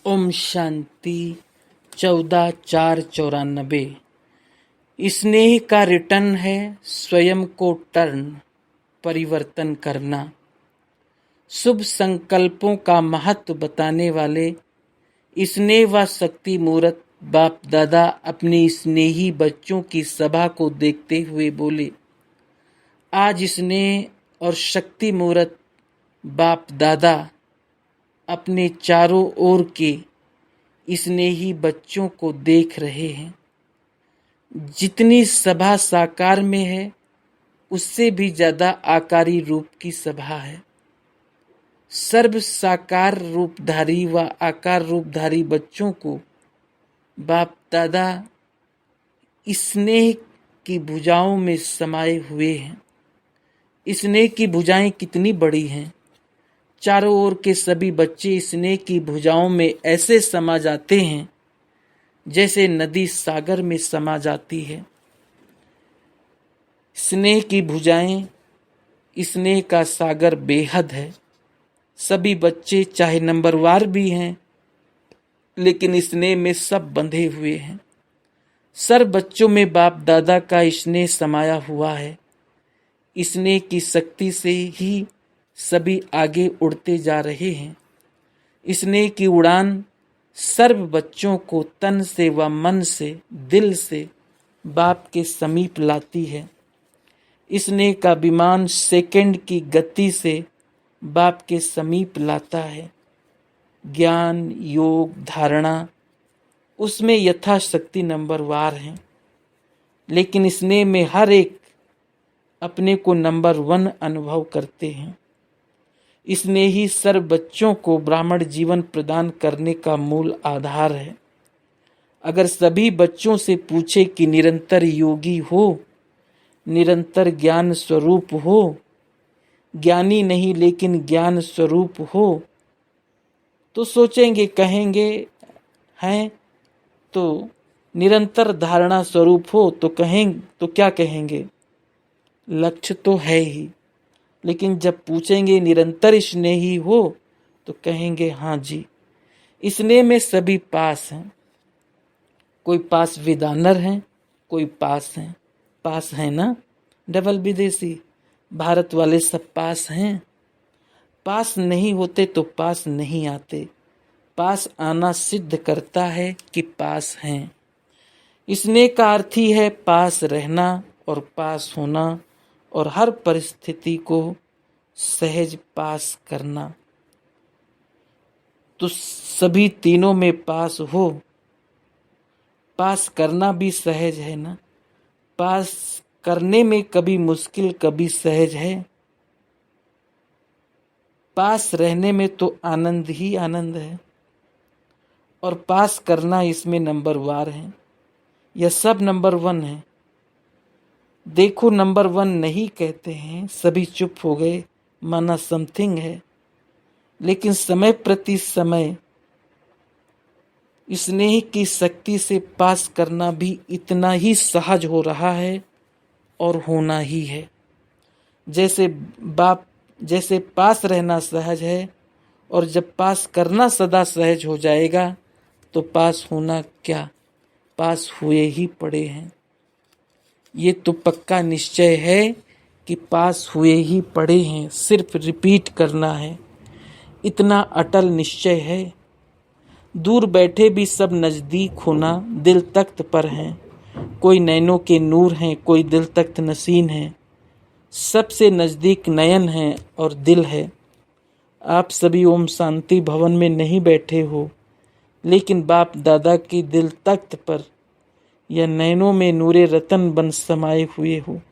ओम शांति। 14/4/94। स्नेह का रिटर्न है स्वयं को टर्न परिवर्तन करना। शुभ संकल्पों का महत्व बताने वाले स्नेह व शक्ति मूर्त बाप दादा अपने स्नेही बच्चों की सभा को देखते हुए बोले, आज स्नेह और शक्ति मूर्त बाप दादा अपने चारों ओर के स्नेही बच्चों को देख रहे हैं। जितनी सभा साकार में है उससे भी ज्यादा आकारी रूप की सभा है। सर्व साकार रूपधारी व आकार रूपधारी बच्चों को बाप दादा स्नेह की भुजाओं में समाये हुए हैं। स्नेह की भुजाएं कितनी बड़ी हैं। चारों ओर के सभी बच्चे स्नेह की भुजाओं में ऐसे समा जाते हैं जैसे नदी सागर में समा जाती है। स्नेह की भुजाएं, स्नेह का सागर बेहद है। सभी बच्चे चाहे नंबरवार भी हैं लेकिन स्नेह में सब बंधे हुए हैं। सर्व बच्चों में बाप दादा का स्नेह समाया हुआ है। स्नेह की शक्ति से ही सभी आगे उड़ते जा रहे हैं। स्नेह की उड़ान सर्व बच्चों को तन से व मन से दिल से बाप के समीप लाती है। स्नेह का विमान सेकंड की गति से बाप के समीप लाता है। ज्ञान योग धारणा उसमें यथाशक्ति नंबरवार हैं, लेकिन स्नेह में हर एक अपने को नंबर 1 अनुभव करते हैं। स्नेह ही सर्व बच्चों को ब्राह्मण जीवन प्रदान करने का मूल आधार है। अगर सभी बच्चों से पूछे कि निरंतर योगी हो, निरंतर ज्ञान स्वरूप हो, ज्ञानी नहीं लेकिन ज्ञान स्वरूप हो, तो सोचेंगे, कहेंगे हैं तो निरंतर धारणा स्वरूप हो तो कहेंगे, तो क्या कहेंगे? लक्ष्य तो है ही। लेकिन जब पूछेंगे निरंतर स्नेही हो तो कहेंगे हाँ जी। स्नेह में सभी पास हैं। कोई पास विदानर हैं, कोई पास हैं। पास है ना, डबल विदेशी भारत वाले सब पास हैं। पास नहीं होते तो पास नहीं आते। पास आना सिद्ध करता है कि पास हैं। स्नेह का अर्थ ही है पास रहना और पास होना और हर परिस्थिति को सहज पास करना। तो सभी तीनों में पास हो। पास करना भी सहज है ना। पास करने में कभी मुश्किल कभी सहज है। पास रहने में तो आनंद ही आनंद है और पास करना इसमें नंबरवार है। यह सब नंबर 1 है। देखो नंबर 1 नहीं कहते हैं, सभी चुप हो गए, माना समथिंग है। लेकिन समय प्रति समय स्नेह की शक्ति से पास करना भी इतना ही सहज हो रहा है और होना ही है। जैसे पास रहना सहज है और जब पास करना सदा सहज हो जाएगा तो पास होना क्या, पास हुए ही पड़े हैं। ये तो पक्का निश्चय है कि पास हुए ही पड़े हैं, सिर्फ रिपीट करना है। इतना अटल निश्चय है। दूर बैठे भी सब नजदीक होना दिल तख्त पर हैं। कोई नैनों के नूर हैं, कोई दिल तख्त नसीन है। सबसे नजदीक नयन है और दिल है। आप सभी ओम शांति भवन में नहीं बैठे हो, लेकिन बाप दादा की दिल तख्त पर या नैनों में नूरे रतन बन समाये हुए हो।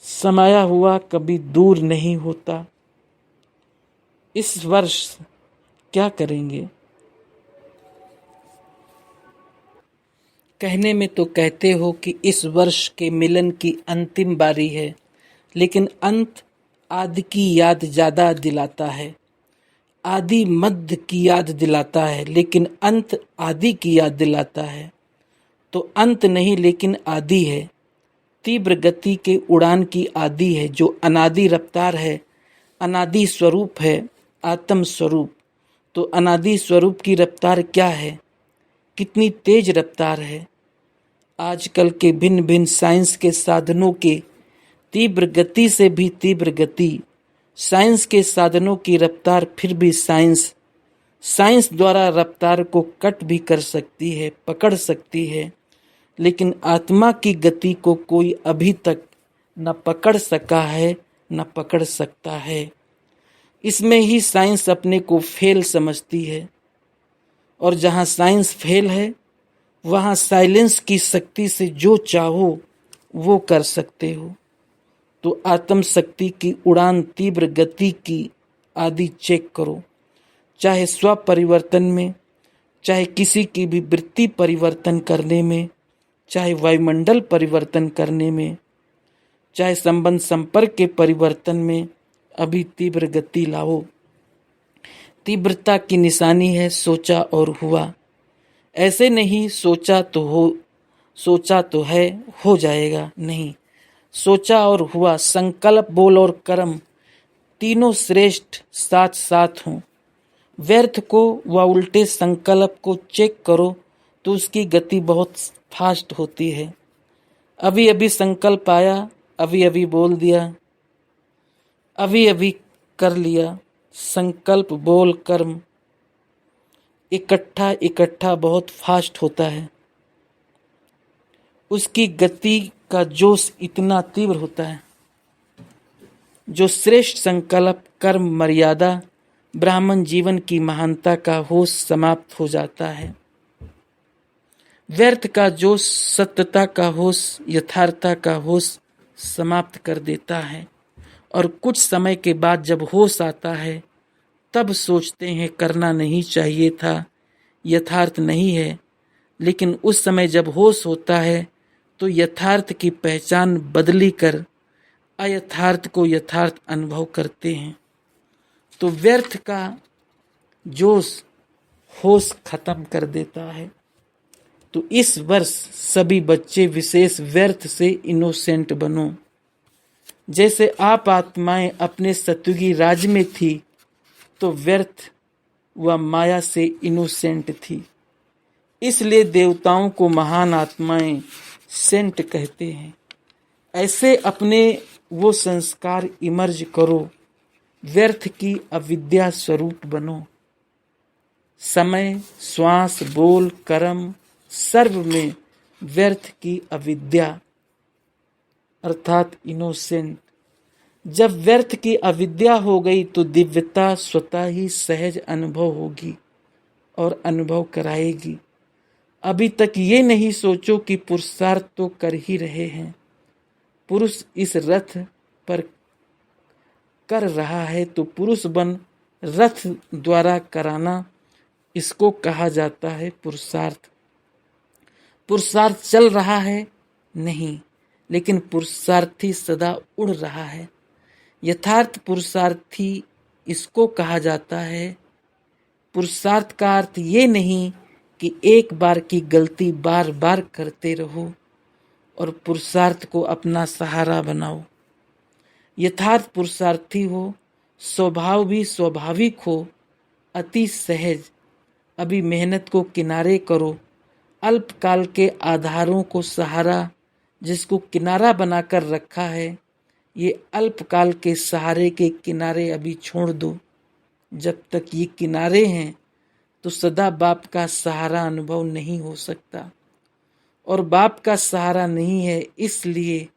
समाया हुआ कभी दूर नहीं होता। इस वर्ष क्या करेंगे? कहने में तो कहते हो कि इस वर्ष के मिलन की अंतिम बारी है, लेकिन अंत आदि की याद ज्यादा दिलाता है। आदि मध्य की याद दिलाता है, लेकिन अंत आदि की याद दिलाता है। तो अंत नहीं लेकिन आदि है। तीव्र गति के उड़ान की आदि है, जो अनादि रफ्तार है, अनादि स्वरूप है, आत्म स्वरूप। तो अनादि स्वरूप की रफ्तार क्या है, कितनी तेज रफ्तार है। आजकल के भिन्न भिन्न साइंस के साधनों के तीव्र गति से भी तीव्र गति, साइंस के साधनों की रफ्तार, फिर भी साइंस द्वारा रफ्तार को कट भी कर सकती है, पकड़ सकती है, लेकिन आत्मा की गति को कोई अभी तक न पकड़ सका है न पकड़ सकता है। इसमें ही साइंस अपने को फेल समझती है, और जहाँ साइंस फेल है वहाँ साइलेंस की शक्ति से जो चाहो वो कर सकते हो। तो आत्म शक्ति की उड़ान तीव्र गति की आदि चेक करो, चाहे स्व परिवर्तन में, चाहे किसी की भी वृत्ति परिवर्तन करने में, चाहे वायुमंडल परिवर्तन करने में, चाहे संबंध संपर्क के परिवर्तन में, अभी तीव्र गति लाओ। तीव्रता की निशानी है सोचा और हुआ। ऐसे नहीं सोचा तो है हो जाएगा, नहीं, सोचा और हुआ, संकल्प, बोल और कर्म तीनों श्रेष्ठ साथ साथ हों। व्यर्थ को व उल्टे संकल्प को चेक करो तो उसकी गति बहुत फास्ट होती है। अभी अभी संकल्प आया, अभी अभी बोल दिया, अभी अभी कर लिया। संकल्प, बोल, कर्म इकट्ठा बहुत फास्ट होता है। उसकी गति का जोश इतना तीव्र होता है। जो श्रेष्ठ संकल्प, कर्म, मर्यादा, ब्राह्मण जीवन की महानता का होश समाप्त हो जाता है। व्यर्थ का जोश सत्यता का होश, यथार्थता का होश समाप्त कर देता है। और कुछ समय के बाद जब होश आता है तब सोचते हैं करना नहीं चाहिए था, यथार्थ नहीं है। लेकिन उस समय जब होश होता है तो यथार्थ की पहचान बदली कर अयथार्थ को यथार्थ अनुभव करते हैं। तो व्यर्थ का जोश होश खत्म कर देता है। तो इस वर्ष सभी बच्चे विशेष व्यर्थ से इनोसेंट बनो। जैसे आप आत्माएं अपने सत्युगी राज में थी तो व्यर्थ व माया से इनोसेंट थी, इसलिए देवताओं को महान आत्माएं सेंट कहते हैं। ऐसे अपने वो संस्कार इमर्ज करो, व्यर्थ की अविद्या स्वरूप बनो। समय, श्वास, बोल, कर्म सर्व में व्यर्थ की अविद्या अर्थात इनोसेंट। जब व्यर्थ की अविद्या हो गई तो दिव्यता स्वतः ही सहज अनुभव होगी और अनुभव कराएगी। अभी तक ये नहीं सोचो कि पुरुषार्थ तो कर ही रहे हैं। पुरुष इस रथ पर कर रहा है तो पुरुष बन रथ द्वारा कराना, इसको कहा जाता है पुरुषार्थ। पुरुषार्थ चल रहा है नहीं, लेकिन पुरुषार्थी सदा उड़ रहा है। यथार्थ पुरुषार्थी इसको कहा जाता है। पुरुषार्थ का अर्थ ये नहीं कि एक बार की गलती बार बार करते रहो और पुरुषार्थ को अपना सहारा बनाओ। यथार्थ पुरुषार्थी हो, स्वभाव भी स्वाभाविक हो, अति सहज। अभी मेहनत को किनारे करो, अल्पकाल के आधारों को सहारा जिसको किनारा बनाकर रखा है, ये अल्पकाल के सहारे के किनारे अभी छोड़ दो। जब तक ये किनारे हैं तो सदा बाप का सहारा अनुभव नहीं हो सकता, और बाप का सहारा नहीं है इसलिए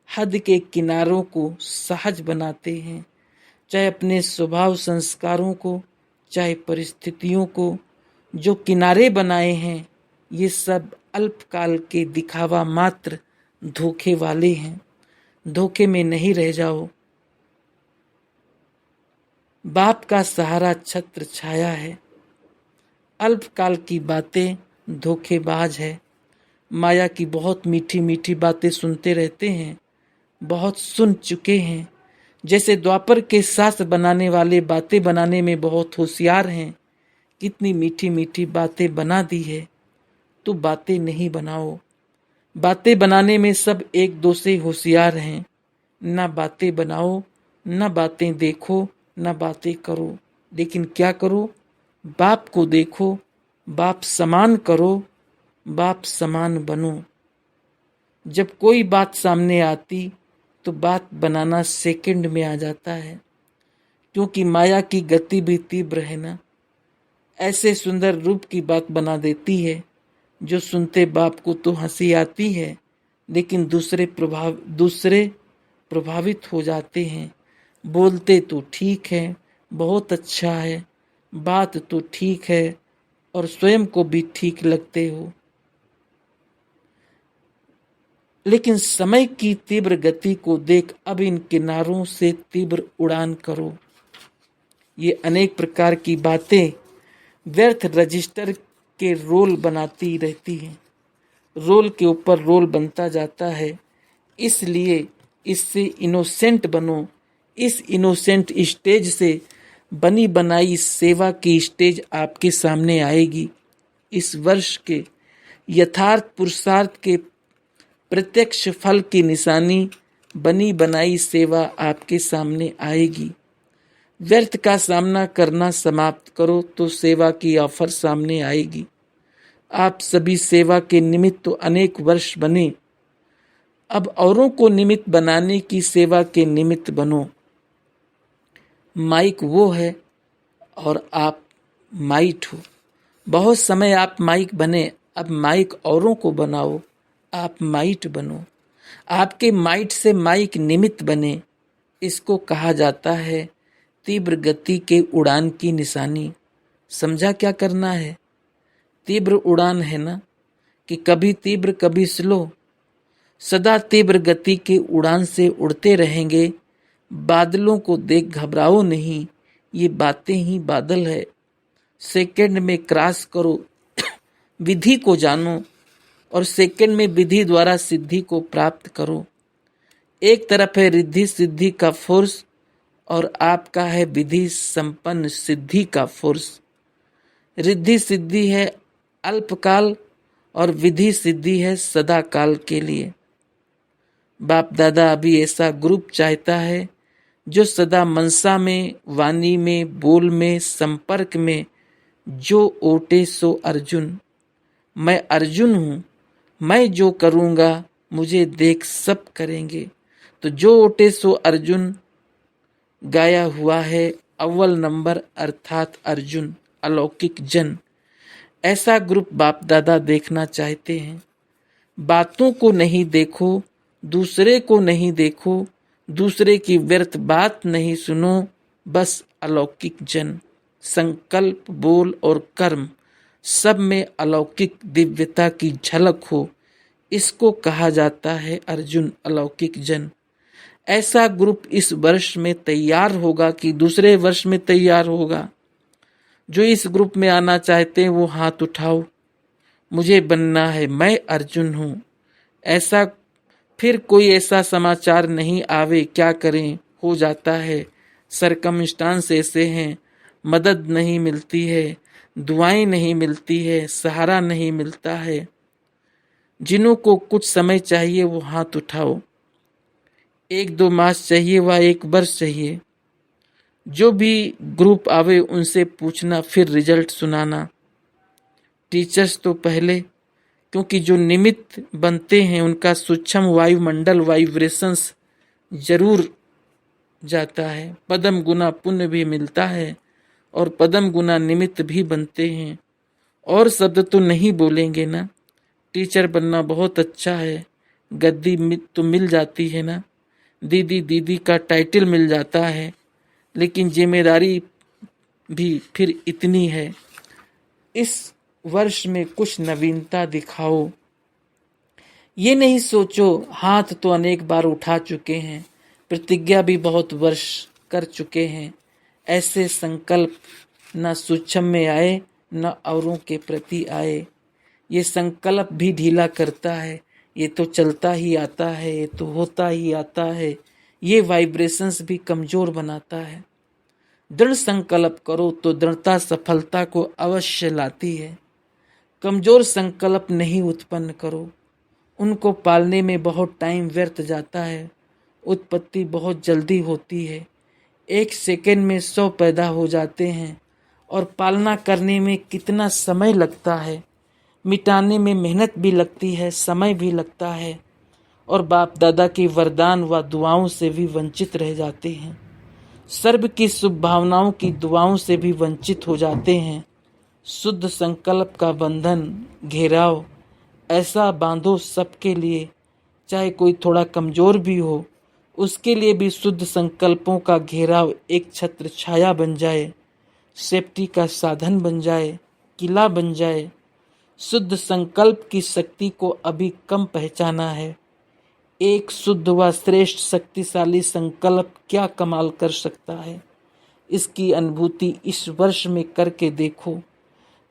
हद के किनारों को सहज बनाते हैं। चाहे अपने स्वभाव संस्कारों को, चाहे परिस्थितियों को, जो किनारे बनाए हैं ये सब अल्पकाल के दिखावा मात्र धोखे वाले हैं। धोखे में नहीं रह जाओ। बाप का सहारा छत्र छाया है। अल्पकाल की बातें धोखेबाज है। माया की बहुत मीठी मीठी बातें सुनते रहते हैं, बहुत सुन चुके हैं। जैसे द्वापर के शास्त्र बनाने वाले बातें बनाने में बहुत होशियार हैं, कितनी मीठी मीठी बातें बना दी है। तो बातें नहीं बनाओ। बातें बनाने में सब एक दो से होशियार हैं। ना बातें बनाओ, ना बातें देखो, ना बातें करो, लेकिन क्या करो? बाप को देखो, बाप समान करो, बाप समान बनो। जब कोई बात सामने आती तो बात बनाना सेकंड में आ जाता है, क्योंकि माया की गति भी तीव्र है ना। ऐसे सुंदर रूप की बात बना देती है जो सुनते बाप को तो हंसी आती है, लेकिन दूसरे प्रभावित हो जाते हैं। बोलते तो ठीक है, बहुत अच्छा है, बात तो ठीक है और स्वयं को भी ठीक लगते हो, लेकिन समय की तीव्र गति को देख अब इन किनारों से तीव्र उड़ान करो। ये अनेक प्रकार की बातें व्यर्थ रजिस्टर के रोल बनाती रहती हैं, रोल के ऊपर रोल बनता जाता है। इसलिए इससे इनोसेंट बनो। इस इनोसेंट स्टेज से बनी बनाई सेवा की स्टेज आपके सामने आएगी। इस वर्ष के यथार्थ पुरुषार्थ के प्रत्यक्ष फल की निशानी बनी बनाई सेवा आपके सामने आएगी। व्यर्थ का सामना करना समाप्त करो तो सेवा की ऑफर सामने आएगी। आप सभी सेवा के निमित्त तो अनेक वर्ष बने, अब औरों को निमित्त बनाने की सेवा के निमित्त बनो। माइक वो है और आप माइट हो। बहुत समय आप माइक बने, अब माइक औरों को बनाओ, आप माइट बनो। आपके माइट से माइक निमित्त बने। इसको कहा जाता है तीव्र गति के उड़ान की निशानी। समझा क्या करना है? तीव्र उड़ान है ना, कि कभी तीव्र कभी स्लो, सदा तीव्र गति के उड़ान से उड़ते रहेंगे। बादलों को देख घबराओ नहीं, ये बातें ही बादल है। सेकंड में क्रॉस करो, विधि को जानो और सेकंड में विधि द्वारा सिद्धि को प्राप्त करो। एक तरफ है रिद्धि सिद्धि का फोर्स और आपका है विधि संपन्न सिद्धि का फोर्स। रिद्धि सिद्धि है अल्पकाल और विधि सिद्धि है सदा काल के लिए। बाप दादा अभी ऐसा ग्रुप चाहता है जो सदा मनसा में, वाणी में, बोल में, संपर्क में जो ओटे सो अर्जुन। मैं अर्जुन हूँ, मैं जो करूँगा मुझे देख सब करेंगे। तो जो ओटे सो अर्जुन गाया हुआ है अव्वल नंबर अर्थात अर्जुन, अलौकिक जन। ऐसा ग्रुप बाप दादा देखना चाहते हैं। बातों को नहीं देखो, दूसरे को नहीं देखो, दूसरे की व्यर्थ बात नहीं सुनो, बस अलौकिक जन। संकल्प, बोल और कर्म सब में अलौकिक दिव्यता की झलक हो, इसको कहा जाता है अर्जुन, अलौकिक जन। ऐसा ग्रुप इस वर्ष में तैयार होगा कि दूसरे वर्ष में तैयार होगा। जो इस ग्रुप में आना चाहते हैं वो हाथ उठाओ, मुझे बनना है, मैं अर्जुन हूँ। ऐसा फिर कोई ऐसा समाचार नहीं आवे, क्या करें, हो जाता है। सरकमस्टांस ऐसे हैं, मदद नहीं मिलती है, दुआएं नहीं मिलती है, सहारा नहीं मिलता है। जिन्हों को कुछ समय चाहिए वो हाथ उठाओ। 1-2 मास चाहिए व 1 वर्ष चाहिए। जो भी ग्रुप आवे उनसे पूछना, फिर रिजल्ट सुनाना। टीचर्स तो पहले, क्योंकि जो निमित्त बनते हैं उनका सूक्ष्म वायुमंडल वाइब्रेशंस जरूर जाता है। पदम गुना पुण्य भी मिलता है और पदम गुना निमित्त भी बनते हैं। और शब्द तो नहीं बोलेंगे ना। टीचर बनना बहुत अच्छा है, गद्दी तो मिल जाती है ना, दीदी दीदी का टाइटल मिल जाता है, लेकिन जिम्मेदारी भी फिर इतनी है। इस वर्ष में कुछ नवीनता दिखाओ। ये नहीं सोचो हाथ तो अनेक बार उठा चुके हैं, प्रतिज्ञा भी बहुत वर्ष कर चुके हैं। ऐसे संकल्प न सूक्ष्म में आए न औरों के प्रति आए। ये संकल्प भी ढीला करता है, ये तो चलता ही आता है, ये तो होता ही आता है। ये वाइब्रेशंस भी कमजोर बनाता है। दृढ़ संकल्प करो तो दृढ़ता सफलता को अवश्य लाती है। कमजोर संकल्प नहीं उत्पन्न करो, उनको पालने में बहुत टाइम व्यर्थ जाता है। उत्पत्ति बहुत जल्दी होती है, 1 सेकंड में 100 पैदा हो जाते हैं और पालना करने में कितना समय लगता है, मिटाने में मेहनत भी लगती है, समय भी लगता है, और बाप दादा की वरदान व दुआओं से भी वंचित रह जाते हैं। सर्व की शुभ भावनाओं की दुआओं से भी वंचित हो जाते हैं। शुद्ध संकल्प का बंधन घेराव ऐसा बांधो सबके लिए, चाहे कोई थोड़ा कमजोर भी हो, उसके लिए भी शुद्ध संकल्पों का घेराव एक छत्र छाया बन जाए, सेफ्टी का साधन बन जाए, किला बन जाए। शुद्ध संकल्प की शक्ति को अभी कम पहचाना है। एक शुद्ध व श्रेष्ठ शक्तिशाली संकल्प क्या कमाल कर सकता है, इसकी अनुभूति इस वर्ष में करके देखो।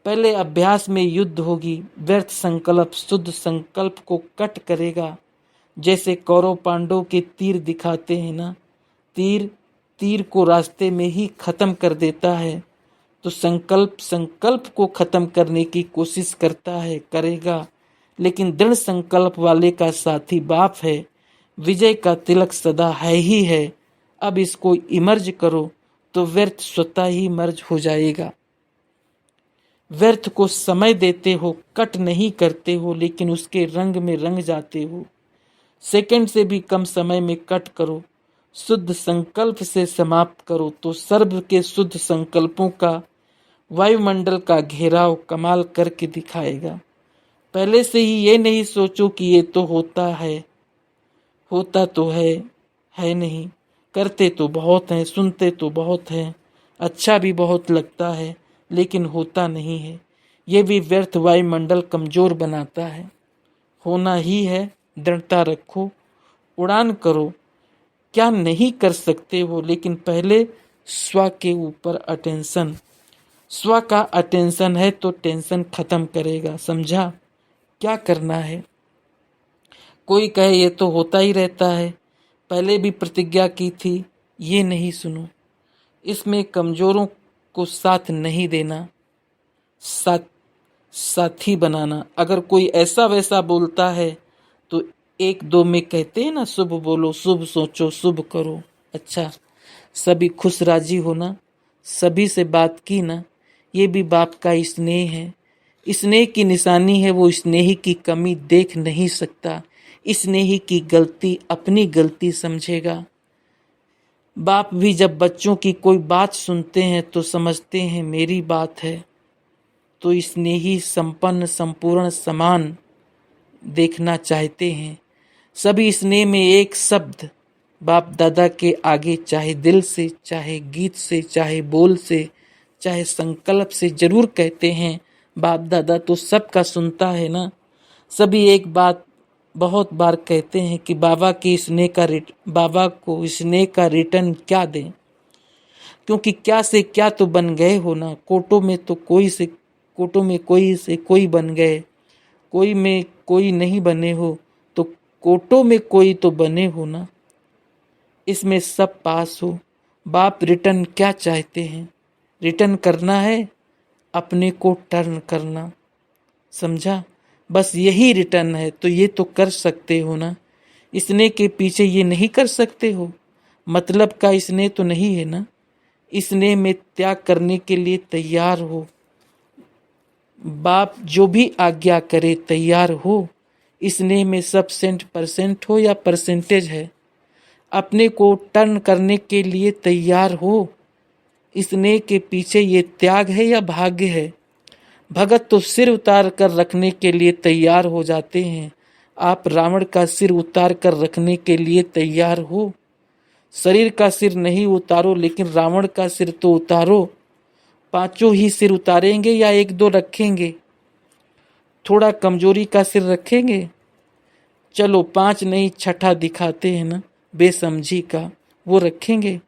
पहले अभ्यास में युद्ध होगी, व्यर्थ संकल्प शुद्ध संकल्प को कट करेगा। जैसे कौरव पांडव के तीर दिखाते हैं ना, तीर को रास्ते में ही खत्म कर देता है। तो संकल्प को खत्म करने की कोशिश करता है, करेगा, लेकिन दृढ़ संकल्प वाले का साथी बाप है। विजय का तिलक सदा है ही है। अब इसको इमर्ज करो तो व्यर्थ स्वतः ही मर्ज हो जाएगा। व्यर्थ को समय देते हो, कट नहीं करते हो, लेकिन उसके रंग में रंग जाते हो। सेकंड से भी कम समय में कट करो, शुद्ध संकल्प से समाप्त करो, तो सर्व के शुद्ध संकल्पों का वायुमंडल का घेराव कमाल करके दिखाएगा। पहले से ही ये नहीं सोचो कि ये तो होता है, होता तो है नहीं, करते तो बहुत हैं, सुनते तो बहुत हैं, अच्छा भी बहुत लगता है, लेकिन होता नहीं है। ये भी व्यर्थ वायुमंडल कमजोर बनाता है। होना ही है, दृढ़ता रखो, उड़ान करो। क्या नहीं कर सकते हो, लेकिन पहले स्व के ऊपर अटेंशन। स्व का अटेंशन है तो टेंशन खत्म करेगा। समझा क्या करना है? कोई कहे ये तो होता ही रहता है, पहले भी प्रतिज्ञा की थी, ये नहीं सुनो। इसमें कमजोरों को साथ नहीं देना, साथी बनाना। अगर कोई ऐसा वैसा बोलता है तो एक दो में कहते हैं ना, शुभ बोलो, शुभ सोचो, शुभ करो। अच्छा, सभी खुश राजी होना, सभी से बात की ना, ये भी बाप का स्नेह है। स्नेह की निशानी है, वो स्नेही की कमी देख नहीं सकता, स्नेही की गलती अपनी गलती समझेगा। बाप भी जब बच्चों की कोई बात सुनते हैं तो समझते हैं मेरी बात है, तो स्नेही संपन्न संपूर्ण समान देखना चाहते हैं। सभी स्नेह में एक शब्द बाप दादा के आगे, चाहे दिल से, चाहे गीत से, चाहे बोल से, चाहे संकल्प से जरूर कहते हैं। बाप दादा तो सबका सुनता है ना। सभी एक बात बहुत बार कहते हैं कि बाबा को स्नेह का रिटर्न क्या दें, क्योंकि क्या से क्या तो बन गए हो ना। कोटों में कोई से कोई बन गए, कोई में कोई नहीं बने हो, तो कोटों में कोई तो बने हो ना। इसमें सब पास हो। बाप रिटर्न क्या चाहते हैं? रिटर्न करना है, अपने को टर्न करना। समझा? बस यही रिटर्न है। तो ये तो कर सकते हो ना। स्नेह के पीछे ये नहीं कर सकते हो, मतलब का स्नेह तो नहीं है ना। स्नेह में त्याग करने के लिए तैयार हो। बाप जो भी आज्ञा करे तैयार हो। स्नेह में सब 100% हो या परसेंटेज है, अपने को टर्न करने के लिए तैयार हो। स्नेह के पीछे ये त्याग है या भाग्य है? भगत तो सिर उतार कर रखने के लिए तैयार हो जाते हैं। आप रावण का सिर उतार कर रखने के लिए तैयार हो। शरीर का सिर नहीं उतारो, लेकिन रावण का सिर तो उतारो। पांचों ही सिर उतारेंगे या एक दो रखेंगे? थोड़ा कमजोरी का सिर रखेंगे? चलो 5 नहीं, छठा दिखाते हैं ना, बेसमझी का, वो रखेंगे।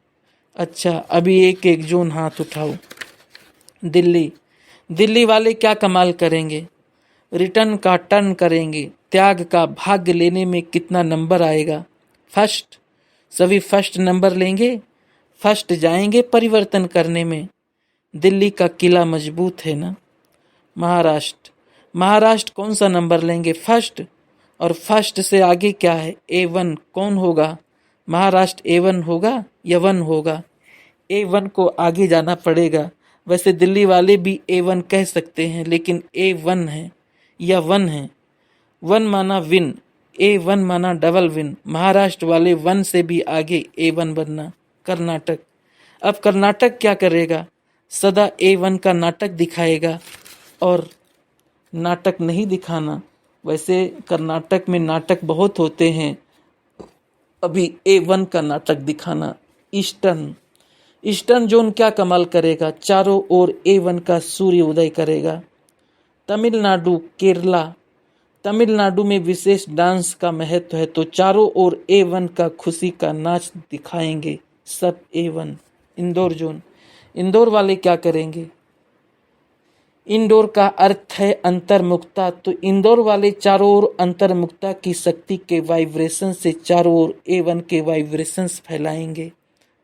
अच्छा, अभी एक एक जोन हाथ उठाओ। दिल्ली वाले क्या कमाल करेंगे? रिटर्न का टर्न करेंगे। त्याग का भाग्य लेने में कितना नंबर आएगा? फर्स्ट। सभी फर्स्ट नंबर लेंगे, फर्स्ट जाएंगे परिवर्तन करने में। दिल्ली का किला मजबूत है ना। महाराष्ट्र कौन सा नंबर लेंगे? फर्स्ट। और फर्स्ट से आगे क्या है? A1 कौन होगा? महाराष्ट्र A1 होगा या 1 होगा? A1 को आगे जाना पड़ेगा। वैसे दिल्ली वाले भी A1 कह सकते हैं, लेकिन A1 है या वन है। वन माना विन, A1 माना डबल विन। महाराष्ट्र वाले वन से भी आगे A1 बनना। कर्नाटक, अब कर्नाटक क्या करेगा? सदा A1 का नाटक दिखाएगा, और नाटक नहीं दिखाना। वैसे कर्नाटक में नाटक बहुत होते हैं, अभी A1 का नाटक दिखाना। ईस्टर्न जोन क्या कमाल करेगा? चारों ओर A1 का सूर्य उदय करेगा। तमिलनाडु, केरला, तमिलनाडु में विशेष डांस का महत्व है, तो चारों ओर A1 का खुशी का नाच दिखाएंगे सब A1। इंदौर जोन, इंदौर वाले क्या करेंगे? इंदौर का अर्थ है अंतर्मुखता, तो इंदौर वाले चारों ओर अंतर्मुखता की शक्ति के वाइब्रेशन से चारों ओर A1 के वाइब्रेशंस फैलाएंगे।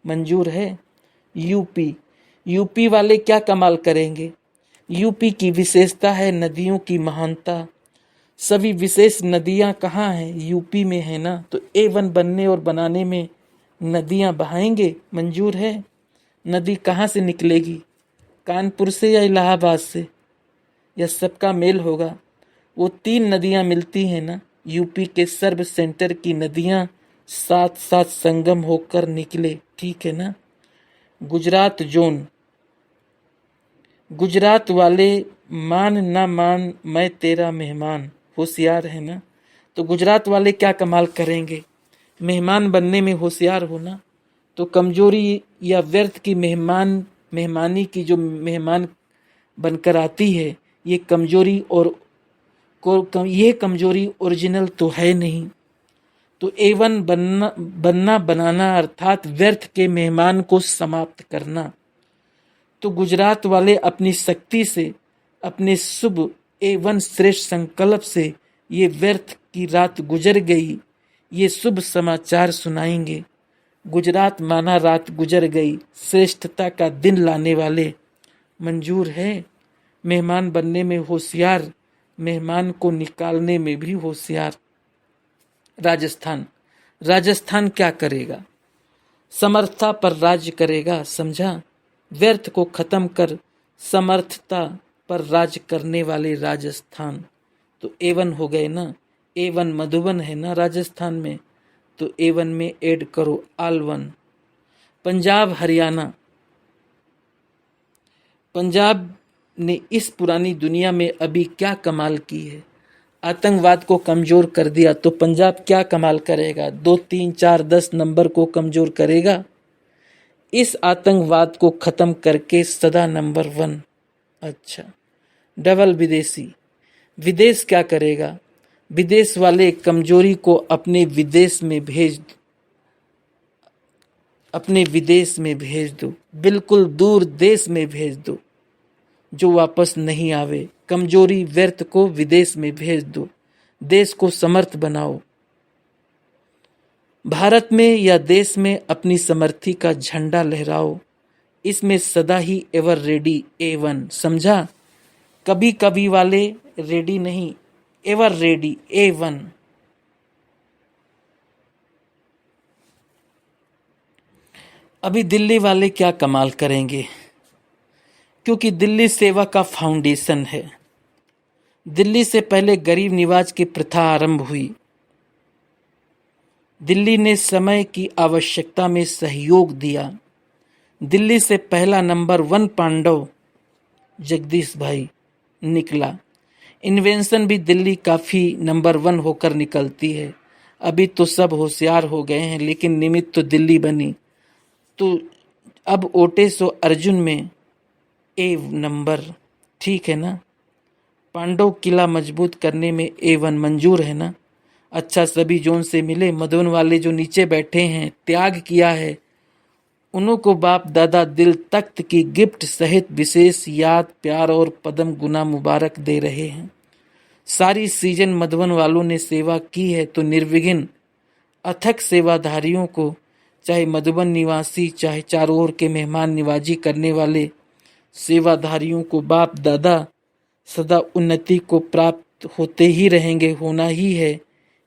मंजूर है? यूपी वाले क्या कमाल करेंगे? यूपी की विशेषता है नदियों की महानता। सभी विशेष नदियां कहाँ हैं? यूपी में है ना, तो A1 बनने और बनाने में नदियां बहाएंगे। मंजूर है? नदी कहाँ से निकलेगी? कानपुर से या इलाहाबाद से, या सबका मेल होगा? वो 3 नदियां मिलती हैं ना, यूपी के सर्व सेंटर की नदियां साथ साथ संगम होकर निकले। ठीक है ना? गुजरात जोन, गुजरात वाले मान ना मान मैं तेरा मेहमान, होशियार है ना, तो गुजरात वाले क्या कमाल करेंगे? मेहमान बनने में होशियार होना। तो कमजोरी या व्यर्थ की मेहमानी की जो मेहमान बनकर आती है, ये कमजोरी ये कमजोरी ओरिजिनल तो है नहीं। तो A1 बनना बनाना अर्थात व्यर्थ के मेहमान को समाप्त करना। तो गुजरात वाले अपनी शक्ति से, अपने शुभ A1 श्रेष्ठ संकल्प से ये व्यर्थ की रात गुजर गई, ये शुभ समाचार सुनाएंगे। गुजरात माना रात गुजर गई, श्रेष्ठता का दिन लाने वाले। मंजूर है? मेहमान बनने में होशियार, मेहमान को निकालने में भी होशियार। राजस्थान, राजस्थान क्या करेगा? समर्थता पर राज्य करेगा। समझा? व्यर्थ को खत्म कर समर्थता पर राज करने वाले राजस्थान। तो A1 हो गए ना। A1 मधुबन है ना राजस्थान में, तो A1 में ऐड करो आल1। पंजाब, हरियाणा, पंजाब ने इस पुरानी दुनिया में अभी क्या कमाल की है? आतंकवाद को कमजोर कर दिया, तो पंजाब क्या कमाल करेगा? 2, 3, 4, 10 नंबर को कमजोर करेगा। इस आतंकवाद को खत्म करके सदा नंबर 1। अच्छा, डबल विदेशी, विदेश क्या करेगा? विदेश वाले कमजोरी को अपने विदेश में भेज दो, बिल्कुल दूर देश में भेज दो, जो वापस नहीं आवे। कमजोरी व्यर्थ को विदेश में भेज दो, देश को समर्थ बनाओ। भारत में या देश में अपनी समर्थी का झंडा लहराओ, इसमें सदा ही एवर रेडी A1। समझा? कभी कभी वाले रेडी नहीं, एवर रेडी A1। अभी दिल्ली वाले क्या कमाल करेंगे? क्योंकि दिल्ली सेवा का फाउंडेशन है। दिल्ली से पहले गरीब निवाज की प्रथा आरंभ हुई। दिल्ली ने समय की आवश्यकता में सहयोग दिया। दिल्ली से पहला नंबर 1 पांडव जगदीश भाई निकला। इन्वेंशन भी दिल्ली काफ़ी नंबर 1 होकर निकलती है। अभी तो सब होशियार हो गए हैं, लेकिन निमित्त तो दिल्ली बनी। तो अब ओटेसो अर्जुन में A नंबर। ठीक है ना? पांडव किला मजबूत करने में A1 मंजूर है ना? अच्छा, सभी जोन से मिले। मधुबन वाले जो नीचे बैठे हैं, त्याग किया है, उन्हों को बाप दादा दिल तख्त की गिफ्ट सहित विशेष याद, प्यार और पदम गुना मुबारक दे रहे हैं। सारी सीजन मधुबन वालों ने सेवा की है, तो निर्विघ्न अथक सेवाधारियों को, चाहे मधुबन निवासी, चाहे चारों ओर के मेहमान निवाजी करने वाले सेवाधारियों को बाप दादा सदा उन्नति को प्राप्त होते ही रहेंगे, होना ही है,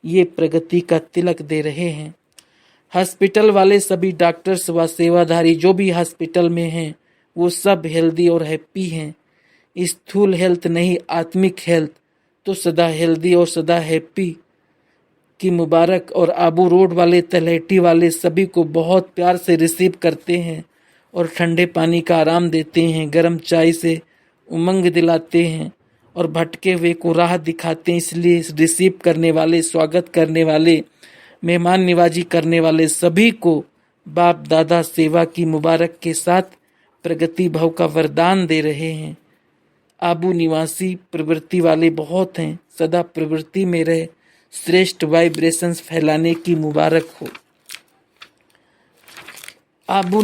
ये प्रगति का तिलक दे रहे हैं। हॉस्पिटल वाले सभी डॉक्टर्स व सेवाधारी जो भी हॉस्पिटल में हैं, वो सब हेल्दी और हैप्पी हैं। स्थूल हेल्थ नहीं, आत्मिक हेल्थ। तो सदा हेल्दी और सदा हैप्पी की मुबारक। और आबू रोड वाले, तलहटी वाले सभी को बहुत प्यार से रिसीव करते हैं और ठंडे पानी का आराम देते हैं, गर्म चाय से उमंग दिलाते हैं और भटके हुए को राह दिखाते हैं। इसलिए रिसीव करने वाले, स्वागत करने वाले, मेहमान निवाजी करने वाले सभी को बाप दादा सेवा की मुबारक के साथ प्रगति भाव का वरदान दे रहे हैं। आबू निवासी प्रवृत्ति वाले बहुत हैं, सदा प्रवृत्ति में रहे, श्रेष्ठ वाइब्रेशंस फैलाने की मुबारक हो। आबू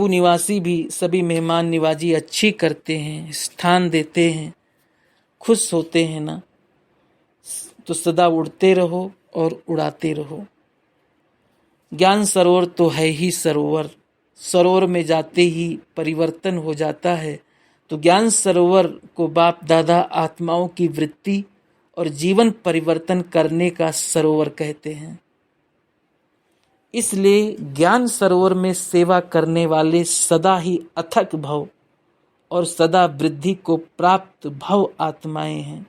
निवासी भी सभी मेहमान निवाजी अच्छी करते हैं, स्थान देते हैं, खुश होते हैं ना। तो सदा उड़ते रहो और उड़ाते रहो। ज्ञान सरोवर तो है ही सरोवर, सरोवर में जाते ही परिवर्तन हो जाता है। तो ज्ञान सरोवर को बाप दादा आत्माओं की वृत्ति और जीवन परिवर्तन करने का सरोवर कहते हैं। इसलिए ज्ञान सरोवर में सेवा करने वाले सदा ही अथक भव और सदा वृद्धि को प्राप्त भव आत्माएं हैं।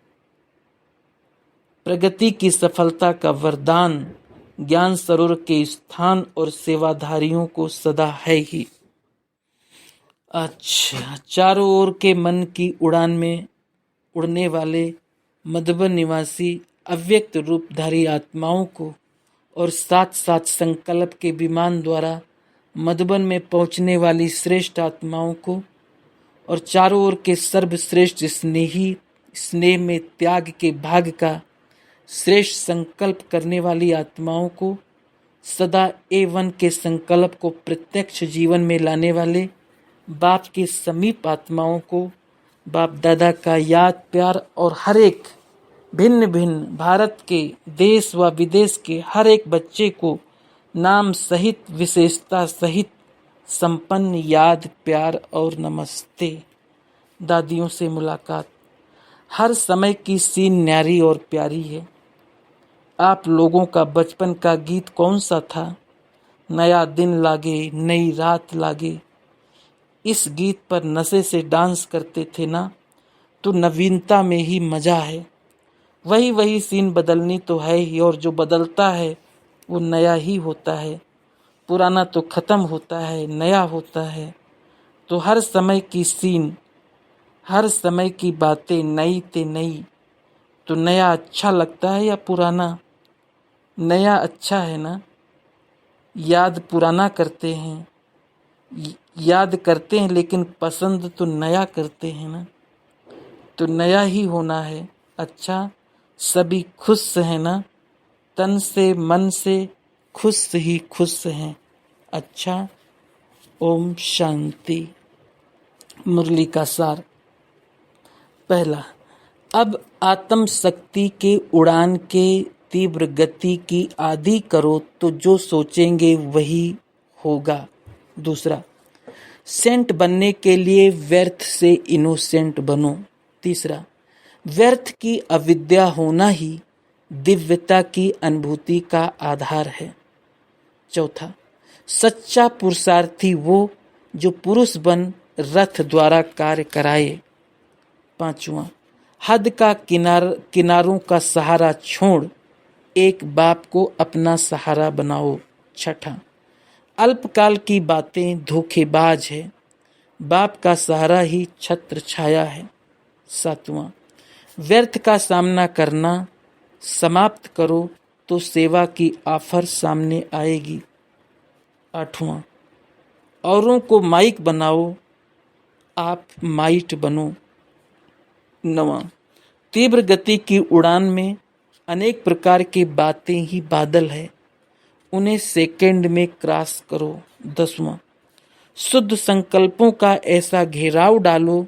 प्रगति की सफलता का वरदान ज्ञान सरोवर के स्थान और सेवाधारियों को सदा है ही। अच्छा, चारों ओर के मन की उड़ान में उड़ने वाले मधुबन निवासी अव्यक्त रूपधारी आत्माओं को और साथ साथ संकल्प के विमान द्वारा मधुबन में पहुंचने वाली श्रेष्ठ आत्माओं को और चारों ओर के सर्वश्रेष्ठ स्नेह में त्याग के भाग का श्रेष्ठ संकल्प करने वाली आत्माओं को, सदा A1 के संकल्प को प्रत्यक्ष जीवन में लाने वाले बाप के समीप आत्माओं को बाप दादा का याद प्यार और हर एक भिन्न भिन्न भारत के देश व विदेश के हर एक बच्चे को नाम सहित विशेषता सहित संपन्न याद प्यार और नमस्ते। दादियों से मुलाकात हर समय की सीन न्यारी और प्यारी है। आप लोगों का बचपन का गीत कौन सा था? नया दिन लागे नई रात लागे, इस गीत पर नशे से डांस करते थे ना। तो नवीनता में ही मजा है। वही सीन बदलनी तो है ही, और जो बदलता है वो नया ही होता है। पुराना तो खत्म होता है, नया होता है। तो हर समय की सीन, हर समय की बातें नई ते नई। तो नया अच्छा लगता है या पुराना? नया अच्छा है ना। याद पुराना करते हैं, याद करते हैं, लेकिन पसंद तो नया करते हैं ना। तो नया ही होना है। अच्छा, सभी खुश हैं ना, तन से मन से खुश ही खुश हैं। अच्छा, ओम शांति। मुरली का सार। पहला, अब आत्म शक्ति के उड़ान के तीव्र गति की आदि करो तो जो सोचेंगे वही होगा। दूसरा, सेंट बनने के लिए व्यर्थ से इनोसेंट बनो। तीसरा, व्यर्थ की अविद्या होना ही दिव्यता की अनुभूति का आधार है। चौथा, सच्चा पुरुषार्थी वो जो पुरुष बन रथ द्वारा कार्य कराए। पांचवा, हद का किनारों का सहारा छोड़ एक बाप को अपना सहारा बनाओ। छठा, अल्पकाल की बातें धोखेबाज है, बाप का सहारा ही छत्र छाया है। सातवां, व्यर्थ का सामना करना समाप्त करो तो सेवा की ऑफर सामने आएगी। आठवां, औरों को माइक बनाओ, आप माइट बनो। नवां, तीव्र गति की उड़ान में अनेक प्रकार की बातें ही बादल है, उन्हें सेकंड में क्रॉस करो। 10वां, शुद्ध संकल्पों का ऐसा घेराव डालो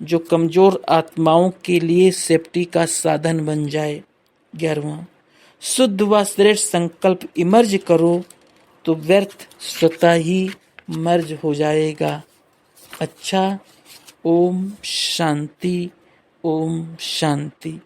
जो कमजोर आत्माओं के लिए सेफ्टी का साधन बन जाए। 11वां, शुद्ध व श्रेष्ठ संकल्प इमर्ज करो तो व्यर्थ स्वतः ही मर्ज हो जाएगा। अच्छा, ओम शांति, ओम शांति।